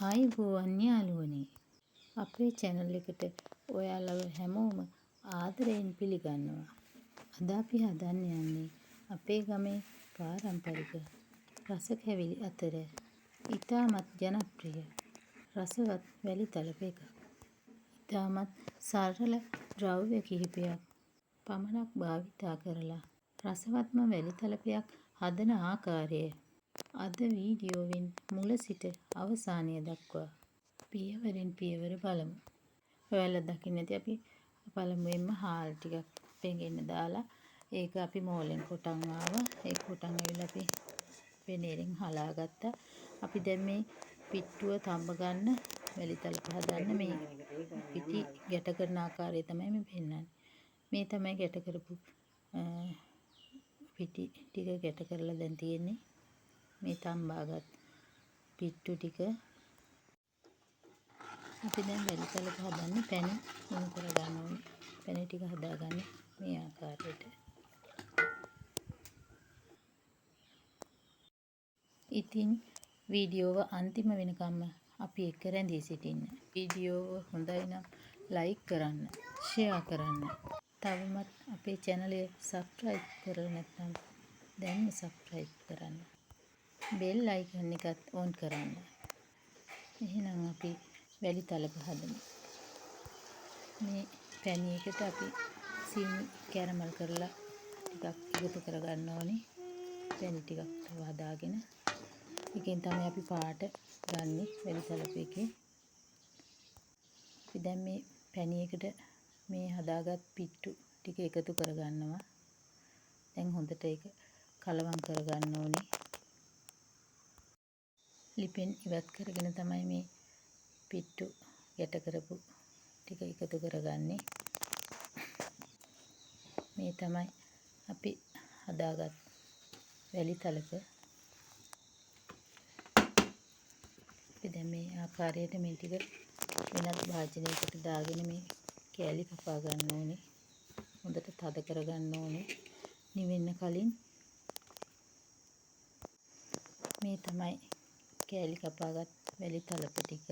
ආයුබෝවන් යාළුවනේ අපේ channel එකට ඔයාලව හැමෝම ආදරයෙන් පිළිගන්නවා. අද අපි හදන්න යන්නේ අපේ ගමේ පාරම්පරික රස කැවිලි අතර ඉතාමත් ජනප්‍රිය රසවත් වැලි තලප එකක්. ඉතාමත් සරල ද්‍රව්‍ය කිහිපයක් පමණක් භාවිතා කරලා රසවත්ම වැලි තලපයක් හදන ආකාරය අද වීඩියෝවෙන් මුල සිට අවසානය දක්වා පියවරෙන් පියවර බලමු. ඔයාලා දකින්න ඇති අපි පළමුවෙන්ම හාල් ටිකක් පෙඟෙන්න දාලා ඒක අපි මෝලෙන් කොටන් ආවා. ඒ කොටන් ඇවිල්ලා අපි වෙනේරින් හලා ගත්තා. අපි දැන් මේ පිට්ටුව තඹ ගන්න වැලි තලප හදන්න මේ පිටි ගැට කරන ආකාරය තමයි මේ පෙන්නන්නේ. මේ තමයි ගැට කරපු පිටි ටික ගැට කරලා දැන් තියෙන්නේ. මේ තම්බාගත් පිට්ටු ටික අපි දැන් වැලි තලප හදන්න පැණි උණු කරගන්න ඕනේ. පැණි ටික හදාගන්න මේ ආකාරයට. ඉතින් වීඩියෝව අන්තිම වෙනකම්ම අපි එක්ක රැඳී සිටින්න. වීඩියෝව හොඳයි නම් ලයික් කරන්න, ෂෙයා කරන්න. තවමත් අපේ channel එක subscribe කරලා නැත්නම් දැන්ම subscribe කරන්න. බෙල් අයිකන් එකත් on කරන්න. එහෙනම් අපි වැලි තලප හදමු. මේ පැණි එකට අපි සීනි කැරමල් කරලා ටිකක් එකතු කරගන්න ඕනේ. පැණි ටිකක් තව හදාගෙන එකෙන් තමයි අපි පාට ගන්නෙ වැලි තලප එකේ. අපි දැන් මේ පැණි එකට මේ හදාගත් පිට්ටු ටික එකතු කරගන්නවා. දැන් හොඳට ඒක කලවම් කරගන්න ඕනේ. ලිපෙන් ඉවත් කරගෙන තමයි මේ පිට්ටු ගැට කරපු ටික එකතු කරගන්නේ. මේ තමයි අපි හදාගත් වැලි තලප. අපි දැන් මේ ආකාරයට මේ ටික වෙනත් භාජනයකට දාගෙන මේ කෑලි කපා ගන්න ඕනේ. හොඳට තද කරගන්න ඕනේ. නිවෙන්න කලින් මේ තමයි කෑලි කපාගත් වැලි තලප ටික.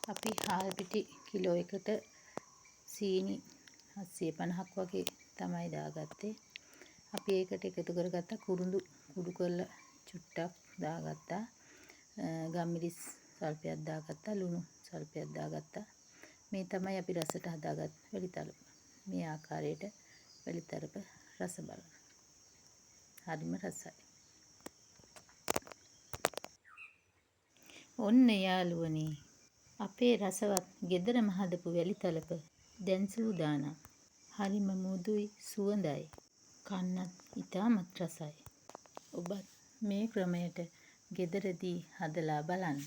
අපි හාල් පිටි කිලෝ එකට සීනි 750ක් වගේ තමයි දාගත්තේ. අපි ඒකට එකතු කරගත්ත කුරුඳු කුඩු කරලා චුට්ටක් දාගත්තා. ගම්මිරිස් සල්පයක් දාගත්තා. ලුණු සල්පයක් දාගත්තා. මේ තමයි අපි රසට හදාගත් වැලි තලප. මේ ආකාරයට වැලි තලප රස බලන්න. හරිම රසයි. ඔන්න යාළුවනේ අපේ රසවත් ගෙදරම හදපු වැලි තලප දැන් සූදානම්. හරිම මෘදුයි සුවඳයි. කන්නත් ඉතාමත් රසයි. ඔබත් මේ ක්‍රමයට ගෙදරදී හදලා බලන්න.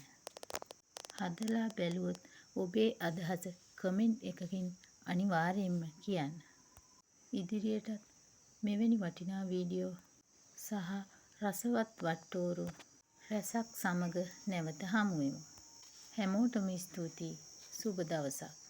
හදලා බැලුවොත් ඔබේ අදහස කමෙන්ට් එකකින් අනිවාර්යයෙන්ම කියන්න. ඉදිරියටත් මෙවැනි වටිනා වීඩියෝ සහ රසවත් වට්ටෝරු රැසක් සමග නැවත හමු වෙමු. හැමෝටම ස්තුතියි. සුබ දවසක්.